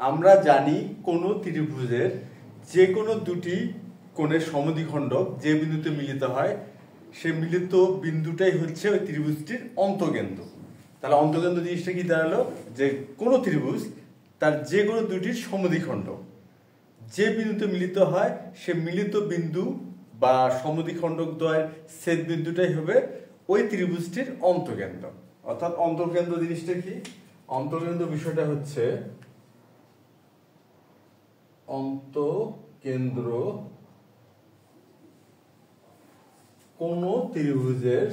আমরা জানি কোনো ত্রিভুজের যে কোনো দুটি কোণের সমদ্বিখণ্ডক যে বিন্দুতে মিলিত হয় সে মিলিত বিন্দুটাই হচ্ছে ওই ত্রিভুজটির অন্তঃকেন্দ্র। তাহলে অন্তঃকেন্দ্র জিনিসটা কি দাঁড়ালো, যে কোনো ত্রিভুজ তার যে কোনো দুটির সমদ্বিখণ্ডক যে বিন্দুতে মিলিত হয় সে মিলিত বিন্দু বা সমদ্বিখণ্ডক দ্বয়ের ছেদ বিন্দুটাই হবে ওই ত্রিভুজটির অন্তঃকেন্দ্র। অর্থাৎ অন্তঃকেন্দ্র জিনিসটা কি, অন্তঃকেন্দ্র বিষয়টা হচ্ছে অন্তঃকেন্দ্র কোন ত্রিভুজের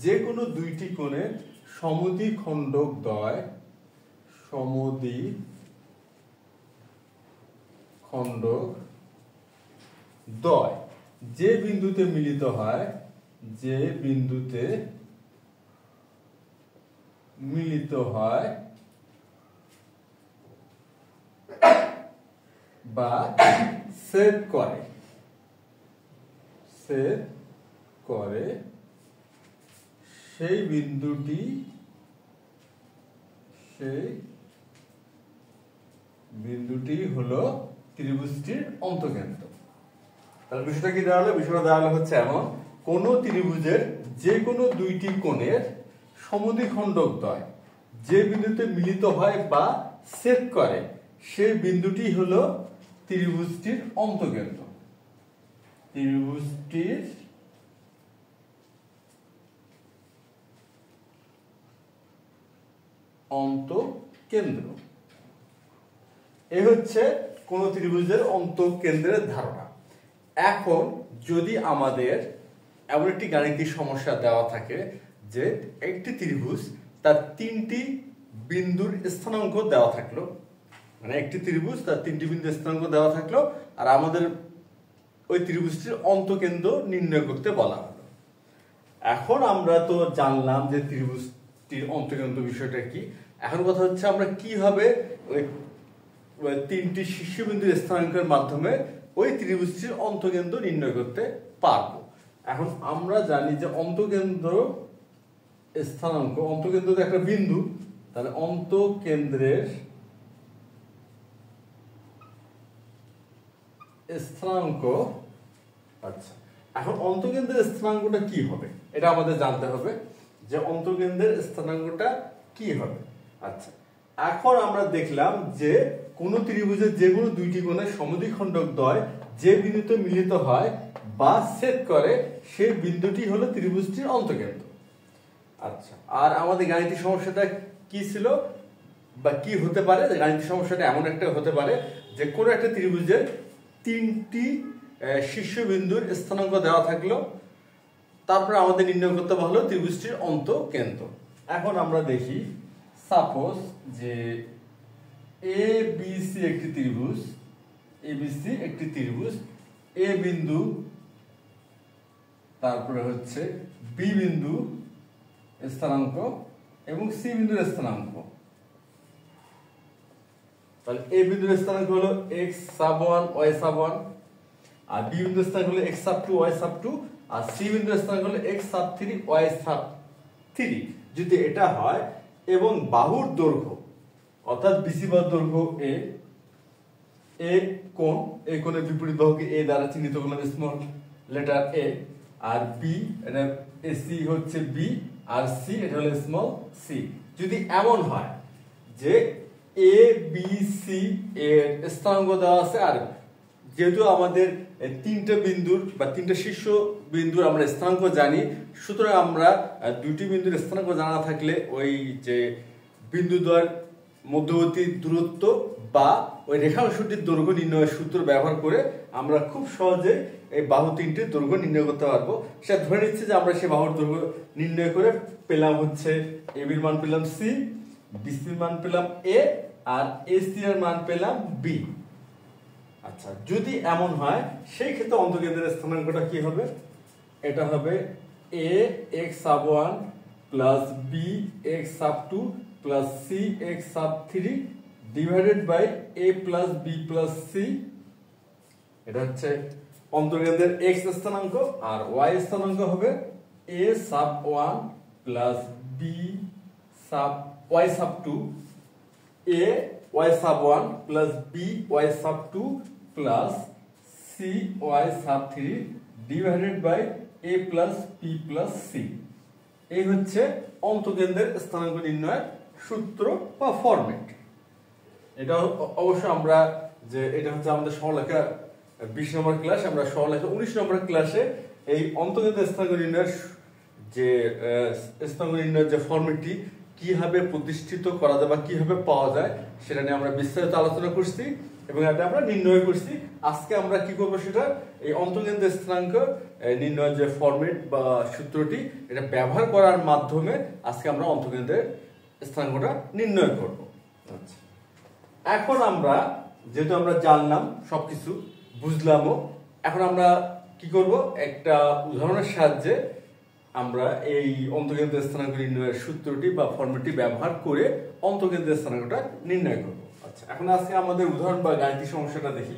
যে কোনো দুইটি কোণের সমদ্বিখণ্ডক দ্বয় যে বিন্দুতে মিলিত হয় বা ছেদ করে সেই বিন্দুটি হলো ত্রিভুজটির অন্তঃকেন্দ্র। তাহলে বিষয়টা কি দাঁড়ালো, বিষয়টা দাঁড়ালো হচ্ছে এমন, কোন ত্রিভুজের যে কোনো দুইটি কোণের সমদ্বিখণ্ডক দ্বয় যে বিন্দুতে মিলিত হয় বা ছেদ করে সেই বিন্দুটি হলো ত্রিভুজটির অন্তঃকেন্দ্র। ত্রিভুজটির অন্তঃকেন্দ্র এ হচ্ছে কোন ত্রিভুজের অন্তঃকেন্দ্রের ধারণা। এখন যদি আমাদের এমন একটি গাণিতিক সমস্যা দেওয়া থাকে যে একটি ত্রিভুজ তার তিনটি বিন্দুর স্থানাঙ্ক দেওয়া থাকলো, মানে একটি ত্রিভুজ তার তিনটি বিন্দুর স্থানাঙ্ক দেওয়া থাকলো আর আমাদের ওই ত্রিভুজটির অন্তঃকেন্দ্র নির্ণয় করতে বলা হলো। এখন আমরা তো জানলাম যে ত্রিভুজটির অন্তঃকেন্দ্র বিষয়টা কি। এখন কথা হচ্ছে আমরা কিভাবে ওই তিনটি শীর্ষবিন্দুর স্থানাঙ্কের মাধ্যমে ওই ত্রিভুজটির অন্তঃকেন্দ্র নির্ণয় করতে পারবো। এখন আমরা জানি যে অন্তঃকেন্দ্র স্থানাঙ্ক, অন্তঃকেন্দ্র তো একটা বিন্দু, তাহলে অন্তঃকেন্দ্রের স্থানাঙ্ক, আচ্ছা এখন অন্তঃকেন্দ্রের স্থানাঙ্কটা কি হবে এটা আমাদের জানতে হবে যে অন্তঃকেন্দ্রের স্থানাঙ্কটা কি হবে। আচ্ছা এখন আমরা দেখলাম যে কোন ত্রিভুজের যে কোনো দুইটি কোণের সমদ্বিখণ্ডক দ্বয় যে বিন্দুতে মিলিত হয় বা ছেদ করে সেই বিন্দুটি হলো ত্রিভুজটির অন্তঃকেন্দ্র। আচ্ছা আর আমাদের গাণিতিক সমস্যাটা কি ছিল বা কি হতে পারে, গাণিতিক সমস্যাটা এমন একটা হতে পারে যে কোনো একটা ত্রিভুজের তিনটি শীর্ষবিন্দুর স্থানাঙ্ক দেওয়া থাকলো, তারপরে আমাদের নির্ণয় করতে হলো ত্রিভুজটির অন্তঃকেন্দ্র। এখন আমরা দেখি, সাপোজ যে ABC একটি ত্রিভুজ, এ বিন্দু তারপরে হচ্ছে বি বিন্দু স্থানাঙ্ক এবং সি বিন্দুর স্থানাঙ্ক। তাহলে এ বিন্দুর স্থানাঙ্ক হলো x sub 1 y sub 1, আর বি বিন্দুর স্থানাঙ্ক হলো x sub 2 y sub 2, আর সি বিন্দুর স্থানাঙ্ক হলো x sub 3 y sub 3। যদি এটা হয় এবং বাহুর দৈর্ঘ্য অর্থাৎ BC বাহুর দৈর্ঘ্য এ কোণ, এই কোণের বিপরীত বাহুকে এ দ্বারা চিহ্নিত করলাম স্মল লেটার এ, আর বি এটা AC হচ্ছে বি আর সি এটা হলো স্মল সি। যদি এমন হয় যে এ বি সি এর স্থানাঙ্ক দেওয়া আছে, আর যেহেতু আমাদের তিনটা বিন্দুর বা তিনটা শীর্ষ বিন্দুর আমরা স্থানাঙ্ক জানি, সুতরাং আমরা দুটি বিন্দুর স্থানাঙ্ক জানা থাকলে ওই যে বিন্দুদ্বয়ের মধ্যবর্তী দূরত্ব বা ওই রেখাংশটির দৈর্ঘ্য নির্ণয়ের সূত্র ব্যবহার করে আমরা খুব সহজে এই বাহু তিনটির দৈর্ঘ্য নির্ণয় করতে পারবো। সেটা ধরে নিচ্ছে যে আমরা সেই বাহুর দৈর্ঘ্য নির্ণয় করে পেলাম হচ্ছে এবির মান পেলাম সি, বিসির মান পেলাম এ, আর এসি এর মান পেলাম বি। আচ্ছা যদি এমন হয় সেই ক্ষেত্রে অন্তঃকেন্দ্রের স্থানাঙ্কটা কি হবে, এটা হবে a x sub 1 plus b x sub 2 plus c x sub 3 divided by a plus b plus c, এটা হচ্ছে অন্তর্কেন্দ্রের x স্থানাঙ্ক, আর y স্থানাঙ্ক হবে a sub 1 plus b sub y sub 2, a y sub 1 plus b y sub 2 plus c y sub 3 divided by a plus b plus c। এই হচ্ছে অন্তঃকেন্দ্রের স্থানাঙ্ক নির্ণয়ের সূত্র বা ফরম্যাট। এটা অবশ্য আমরা যে এটা হচ্ছে আমাদের সরলরেখা 20 নম্বর ক্লাস, আমরা সরলরেখা 19 নম্বর ক্লাসে এই অন্তঃকেন্দ্রের স্থানাঙ্ক নির্ণয়ের যে স্থানাঙ্ক নির্ণয়ের যে ফরম্যাটটি কিভাবে প্রতিষ্ঠিত করা যায় বা কিভাবে পাওয়া যায় সেটা নিয়ে আমরা বিস্তারিত আলোচনা করছি এবং এটা আমরা নির্ণয় করছি। আজকে আমরা কি করব, সেটা এই অন্তঃকেন্দ্রের স্থানাঙ্ক নির্ণয়ের যে ফরম্যাট বা সূত্রটি এটা ব্যবহার করার মাধ্যমে আজকে আমরা অন্তঃকেন্দ্রের স্থানাঙ্কটা নির্ণয় করব। আচ্ছা, এখন আমরা যেহেতু আমরা জানলাম সবকিছু বুঝলামও, এখন আমরা কি করব, একটা উদাহরণের সাহায্যে আমরা এই অন্তঃকেন্দ্রের স্থানাঙ্ক নির্ণয়ের সূত্রটি বা ফর্মুলাটি ব্যবহার করে অন্তঃকেন্দ্রের স্থানাঙ্কটা নির্ণয় করব। আচ্ছা, এখন আজকে আমাদের উদাহরণ বা গাণিতিক সমস্যাটা দেখি।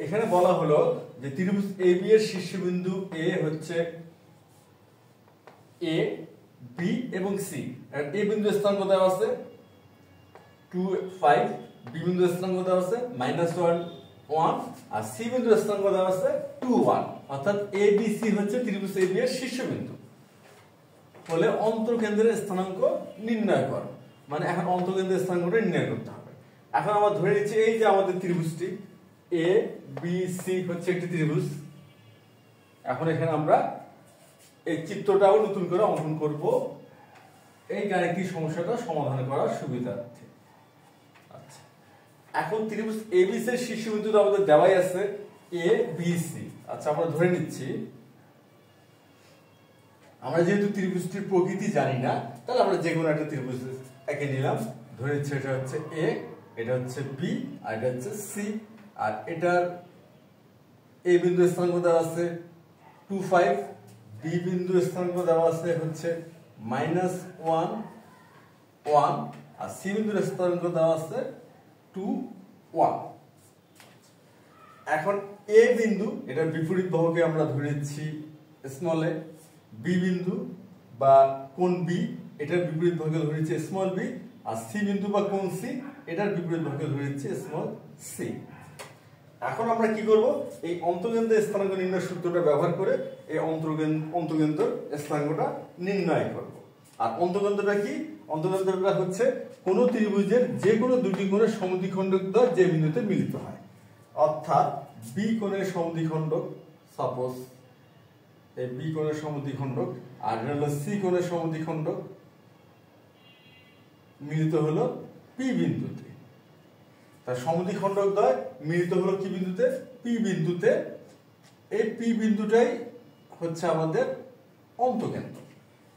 এখানে বলা হলো যে ত্রিভুজ AB এর শীর্ষবিন্দু A হচ্ছে A, B এবং C, আর A বিন্দুর স্থানাঙ্ক দেওয়া আছে 2 5, B বিন্দুর স্থানাঙ্ক দেওয়া আছে -1 1, আর C বিন্দুর স্থানাঙ্ক দেওয়া আছে 2 1, অর্থাৎ ABC হচ্ছে ত্রিভুজ AB এর শীর্ষবিন্দু। বলে অন্তঃকেন্দ্রের স্থানাঙ্ক নির্ণয় কর, মানে এখন অন্তঃকেন্দ্রের স্থানাঙ্কটা নির্ণয় করতে হবে। এখন আমরা ধরে নিচ্ছি এই যে আমাদের ত্রিভুজটি A B C হচ্ছে একটি ত্রিভুজ। এখন এখানে আমরা এই চিত্রটাও নতুন করে অঙ্কন করব এই গাণিতিক সমস্যাটা সমাধান করার সুবিধার্থে। আচ্ছা, এখন ত্রিভুজ ABC এর শীর্ষবিন্দু আমাদের দেওয়াই আছে A B C। আচ্ছা, আমরা ধরে নিচ্ছি আমরা যেহেতু ত্রিভুজটির প্রকৃতি জানি না, তাহলে আমরা যে কোনো একটা ত্রিভুজ এঁকে নিলাম। ধরে নিচ্ছি এটা হচ্ছে A, এটা হচ্ছে B, আর এটা হচ্ছে C, আর এটার A বিন্দুর স্থানাঙ্ক দেওয়া আছে 2 5, B বিন্দুর স্থানাঙ্ক দেওয়া আছে হচ্ছে -1 1, আর C বিন্দুর স্থানাঙ্ক দেওয়া আছে 2 1। এখন A বিন্দু, এটার বিপরীত বাহুকে আমরা ধরে নিচ্ছি স্মল a, B বিন্দু বা কোণ B, এটার বিপরীত বাহুকে ধরে নিচ্ছি স্মল b, আর C বিন্দু বা কোণ C, এটার বিপরীত বাহুকে ধরে নিচ্ছি স্মল c। এখন আমরা কি করব, এই অন্তঃকেন্দ্রের স্থানাঙ্ক নির্ণয় সূত্রটা ব্যবহার করে এই অন্তঃকেন্দ্রের স্থানাঙ্কটা নির্ণয় করব। আর অন্তঃকেন্দ্রটা কি, অন্তঃকেন্দ্রটা হচ্ছে কোন ত্রিভুজের যে কোনো দুটি কোণের সমদ্বিখণ্ডক দ্বয় যে বিন্দুতে মিলিত হয়, অর্থাৎ B কোণের সমদ্বিখণ্ডক, সাপোজ এই B কোণের সমদ্বিখণ্ডক, আর হলো C কোণের সমদ্বিখণ্ডক মিলিত হলো P বিন্দুতে। তার সমদ্বিখণ্ডক দ্বয় মিলিত হলো কি বিন্দুতে, P বিন্দুতে। এই P বিন্দুটাই হচ্ছে আমাদের অন্তঃকেন্দ্র।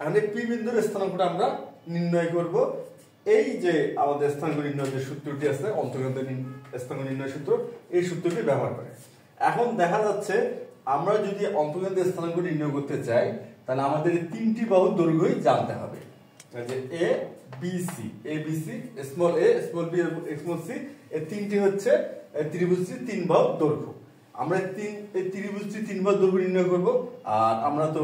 এখন এই P বিন্দুর স্থানাঙ্কটা আমরা নির্ণয় করব এই যে আমাদের স্থানাঙ্ক নির্ণয়ের যে সূত্রটি আছে অন্তঃকেন্দ্রের স্থানাঙ্ক নির্ণয় সূত্র, এই সূত্রটি ব্যবহার করে। এখন দেখা যাচ্ছে আমরা যদি অন্তঃকেন্দ্রের স্থানাঙ্ক নির্ণয় করতে চাই, তাহলে আমাদের এই তিনটি বাহুর দৈর্ঘ্যই জানতে হবে। যে A B C, A B C, small a small b small c, এই তিনটি হচ্ছে ত্রিভুজটির তিন বাহুর দৈর্ঘ্য। আমরা এই ত্রিভুজটির তিন বাহুর দৈর্ঘ্য নির্ণয় করব। আর আমরা তো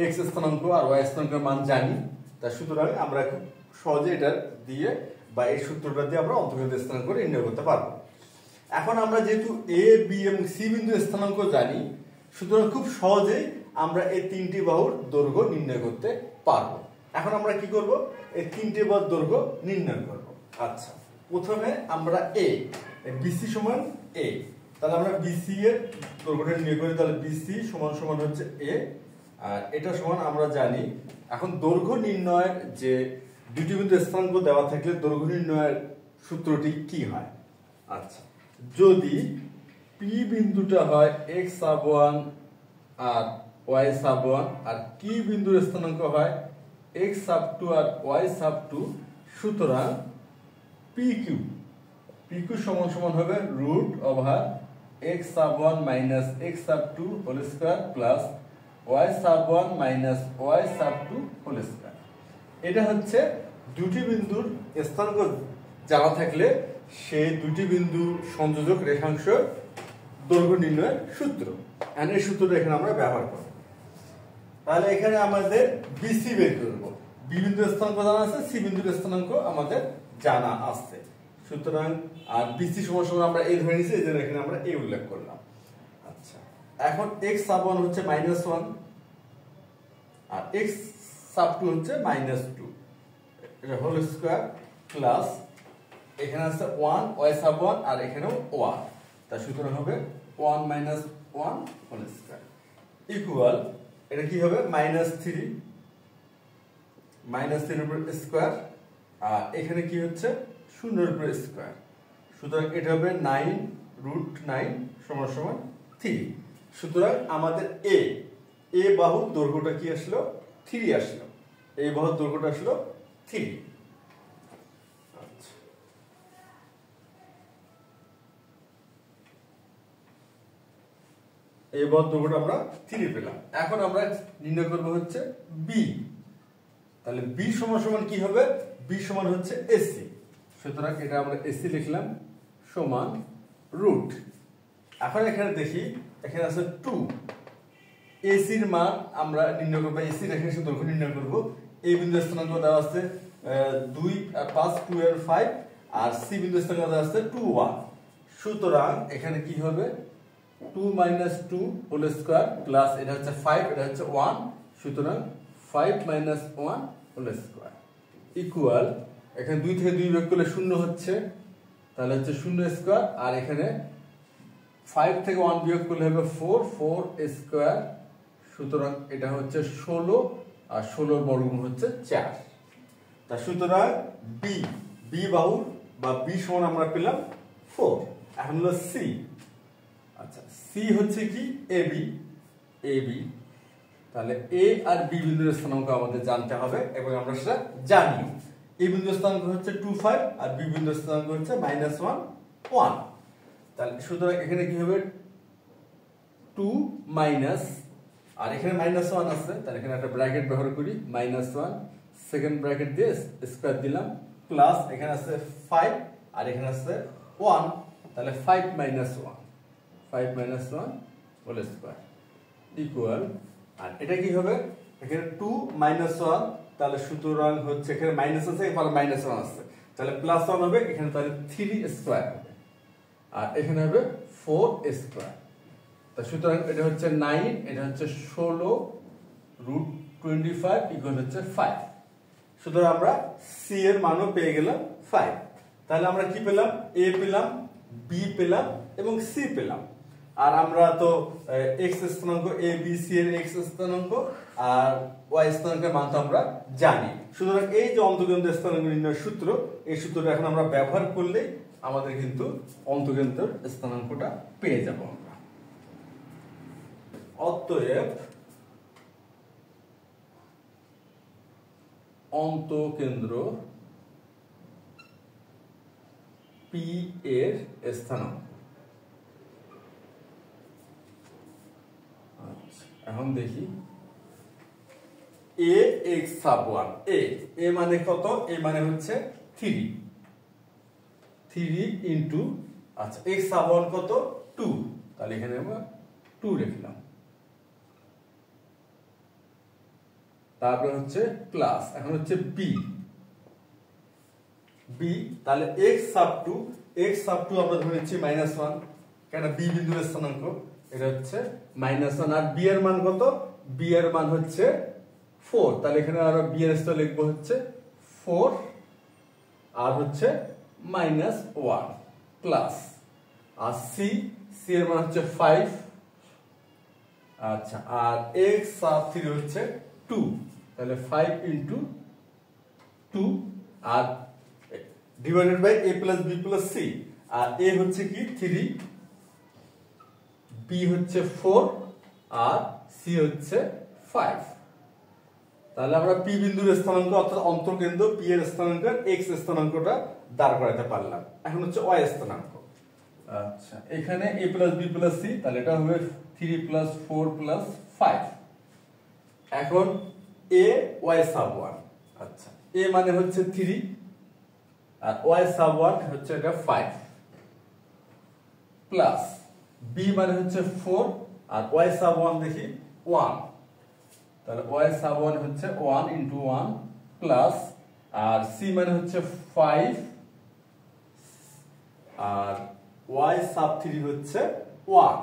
x স্থানাঙ্ক আর y স্থানাঙ্কের মান জানি, তার সুতরাং আমরা খুব সহজে এটা দিয়ে বা এই সূত্রটা দিয়ে আমরা অন্তঃকেন্দ্রের স্থানাঙ্ক নির্ণয় করতে পারবো। এখন আমরা যেহেতু A B এবং C বিন্দুর স্থানাঙ্ক জানি, সুতরাং খুব সহজেই আমরা এই তিনটি বাহুর দৈর্ঘ্য নির্ণয় করতে পারবো। এখন আমরা কি করব, এই তিনটি বাহুর দৈর্ঘ্য নির্ণয় করব। আচ্ছা, প্রথমে আমরা BC সমান A, তাহলে আমরা BC এর দৈর্ঘ্যটা নির্ণয় করি। তাহলে BC সমান সমান হচ্ছে A, আর এটা সমান আমরা জানি। এখন দৈর্ঘ্য নির্ণয়ের যে দুটি বিন্দুর স্থানাঙ্ক দেওয়া থাকলে দৈর্ঘ্য নির্ণয়ের সূত্রটি কি হয়। আচ্ছা, যদি P বিন্দুটা হয় x sub 1 আর y sub 1, আর Q বিন্দুর স্থানাঙ্ক হয় x sub 2 আর y sub 2, সুতরাং PQ সমান সমান হবে √x sub 1 - x sub 2 whole square plus y sub 1 minus y sub 2 whole square. এটা হচ্ছে দুটি বিন্দুর স্থানাঙ্ক জানা থাকলে সেই দুটি বিন্দু সংযোজক রেখাংশ দৈর্ঘ্য নির্ণয়ের সূত্র। এই সূত্রটা এখানে আমরা ব্যবহার করব। তাহলে এখানে আমাদের বিসি বের করব। বি বিন্দুর স্থানাঙ্ক জানা আছে, সি বিন্দুর স্থানাঙ্ক আমাদের জানা আছে। সুতরাং আর বিসি সমান সমান আমরা এই ধরে নিয়েছি, এই জন্য এখানে আমরা এই উল্লেখ করলাম। আচ্ছা, এখন x sub 1 হচ্ছে -1 আর x sub 2 হচ্ছে -2, এটা হোল স্কয়ার প্লাস এখানে আছে 1 y sub 1 আর এখানেও 1, তার সুতরাং হবে 1 - 1 হোল স্কয়ার ইকুয়াল এটা কি হবে -3 -3 এর উপর স্কয়ার আর এখানে কি হচ্ছে 0 এর উপর স্কয়ার। সুতরাং এটা হবে 9√9 = 3। সুতরাং আমাদের এ বাহুর দৈর্ঘ্যটা কি আসলো 3 আসলো, এই বাহুর দৈর্ঘ্যটা আসলো 3। আচ্ছা, এই বাহুর দৈর্ঘ্যটা আমরা 3 পেলাম। এখন আমরা নির্ণয় করব হচ্ছে বি। তাহলে বি সমান কি হবে, বি সমান হচ্ছে এসি। সুতরাং এটা আমরা এসি লিখলাম সমান রুট। এখন এখানে দেখি এখানে আছে 2, এসির মান আমরা নির্ণয় করব, এসি রেখাংশের দৈর্ঘ্য নির্ণয় করব। এই বিন্দু স্থানাঙ্ক দেওয়া আছে 2 আর 5 2 আর 5 আর সি বিন্দু স্থানাঙ্ক দেওয়া আছে 2 1। সুতরাং এখানে কি হবে 2 - 2 হোল স্কয়ার প্লাস এটা হচ্ছে 5 এটা হচ্ছে 1, সুতরাং 5 - 1 হোল স্কয়ার ইকুয়াল এখানে 2 থেকে 2 বিয়োগ করলে 0 হচ্ছে, তাহলে হচ্ছে 0 স্কয়ার আর এখানে 5 থেকে 1 বিয়োগ করলে হবে 4 স্কয়ার। সুতরাং এটা হচ্ছে 16 আর 16 বর্গমূল হচ্ছে 4। তা সুতরাং বি বাহু বা বি সমান আমরা পেলাম 4। এখন হলো সি। আচ্ছা, সি হচ্ছে কি এবি। তাহলে এ আর বি বিন্দুর স্থানাঙ্ক আমাদের জানতে হবে এবং আমরা সেটা জানি। এই বিন্দুর স্থানাঙ্ক হচ্ছে 2 5 আর বি বিন্দুর স্থানাঙ্ক হচ্ছে -1 1। তাহলে সুতরাং এখানে কি হবে 2 মাইনাস আর এখানে -1 আছে, তাহলে এখানে একটা ব্র্যাকেট ব্যবহার করি, -1 সেকেন্ড ব্র্যাকেট দিয়ে স্কয়ার দিলাম প্লাস এখানে আছে 5 আর এখানে আছে 1, তাহলে 5 - 1 হোল স্কয়ার ইকুয়াল আর এটা কি হবে এখানে 2 - 1, তাহলে সুতরাং হচ্ছে এখানে মাইনাস আছে এবার -1 আছে, তাহলে +1 হবে এখানে, তাহলে 3 স্কয়ার হবে আর এখানে হবে 4 স্কয়ার। তা সুতরাং এটা হচ্ছে 9, এটা হচ্ছে 16√25 ইকুয়াল হচ্ছে 5। সুতরাং আমরা সি এর মানও পেয়ে গেলাম 5। তাহলে আমরা কি পেলাম, এ পেলাম, বি পেলাম এবং সি পেলাম। আর আমরা তো এক্স স্থানাঙ্ক এ বি সি এর এক্স স্থানাঙ্ক আর ওয়াই স্থানাঙ্কের মান তো আমরা জানি। সুতরাং এই যে অন্তঃকেন্দ্র স্থানাঙ্ক নির্ণয়ের সূত্র, এই সূত্রটা এখন আমরা ব্যবহার করলে আমাদের কিন্তু অন্তঃকেন্দ্রের স্থানাঙ্কটা পেয়ে যাব আমরা। অতএব অন্তঃকেন্দ্র পি এর স্থানাঙ্ক। এখন দেখি এ এক্স সাব 1, এ মানে কত, এ মানে হচ্ছে 3 ইনটু আচ্ছা এক্স সাব 1 কত 2, তাহলে এখানে আমরা 2 লিখলাম, তারপর হচ্ছে প্লাস এখন হচ্ছে বি, তাহলে x সাব 2 আমরা ধরে নিচ্ছি -1, কেন বি বিন্দুর স্থানাঙ্ক এটা হচ্ছে -1 আর বি এর মান কত, বি এর মান হচ্ছে 4, তাহলে এখানে আমরা বি এর স্থলে লিখব হচ্ছে 4 আর হচ্ছে -1 প্লাস আর সি এর মান হচ্ছে 5, আচ্ছা আর x সাব 3 হচ্ছে 2, তাহলে 5 ইনটু 2 আর divided by a plus b plus c, আর a হচ্ছে কি 3, b হচ্ছে 4 আর c হচ্ছে 5। তাহলে আমরা p বিন্দুর স্থানাঙ্ক অর্থাৎ অন্তঃকেন্দ্র p এর স্থানাঙ্কের x স্থানাঙ্কটা দাঁড় করাতে পারলাম। এখন হচ্ছে y স্থানাঙ্ক। আচ্ছা এখানে a plus b plus c, তাহলে এটা হবে 3 প্লাস 4 প্লাস 5, এখন a y sub 1, আচ্ছা a মানে হচ্ছে 3 আর y sub 1 হচ্ছে এটা 5 প্লাস b মানে হচ্ছে 4 আর y sub 1 দেখি 1, তাহলে y sub 1 হচ্ছে 1 into 1 প্লাস আর c মানে হচ্ছে 5 আর y sub 3 হচ্ছে 1।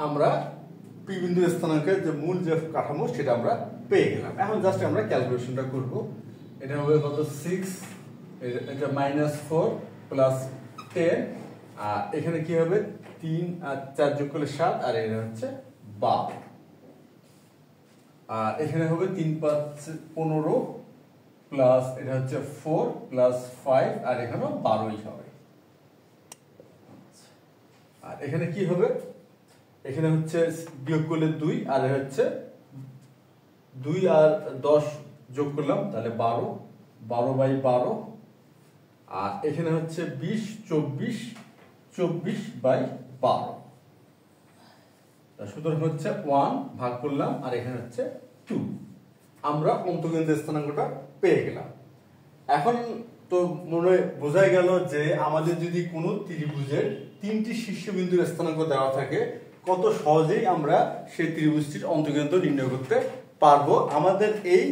আমরা p বিন্দুর স্থানাঙ্কের যে মূল যে কাঠামো সেটা আমরা পেয়ে গেলাম। এখন জাস্ট আমরা ক্যালকুলেশনটা করব। এটা হবে কত 6, এটা -4 প্লাস 10 আর এখানে কি হবে 3 আর 4 যোগ করলে 7 আর এটা হচ্ছে 12 আর এখানে হবে 3 5 15 প্লাস এটা হচ্ছে 4 প্লাস 5 আর এখানে 12ই হবে। আর এখানে কি হবে, এখানে হচ্ছে বিয়োগ করলে 2 আর হচ্ছে 2 আর 10 যোগ করলাম তাহলে 12, 12/12 আর এখানে হচ্ছে 20 24, 24/12 সুতরাং হচ্ছে 1 ভাগ করলাম আর এখানে হচ্ছে 2। আমরা অন্তঃকেন্দ্রের স্থানাঙ্কটা পেয়ে গেলাম। এখন তো মনে বোঝা গেল যে আমাদের যদি কোনো ত্রিভুজের 3টি শীর্ষবিন্দুর স্থানাঙ্ক দেওয়া থাকে কত সহজেই আমরা সেই ত্রিভুজটির অন্তঃকেন্দ্র নির্ণয় করতে পারবো আমাদের এই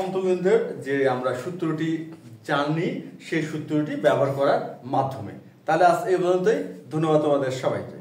অন্তঃকেন্দ্রের যে আমরা সূত্রটি জানি সেই সূত্রটি ব্যবহার করার মাধ্যমে। তাহলে আজ এই পর্যন্তই, ধন্যবাদ তোমাদের সবাইকে।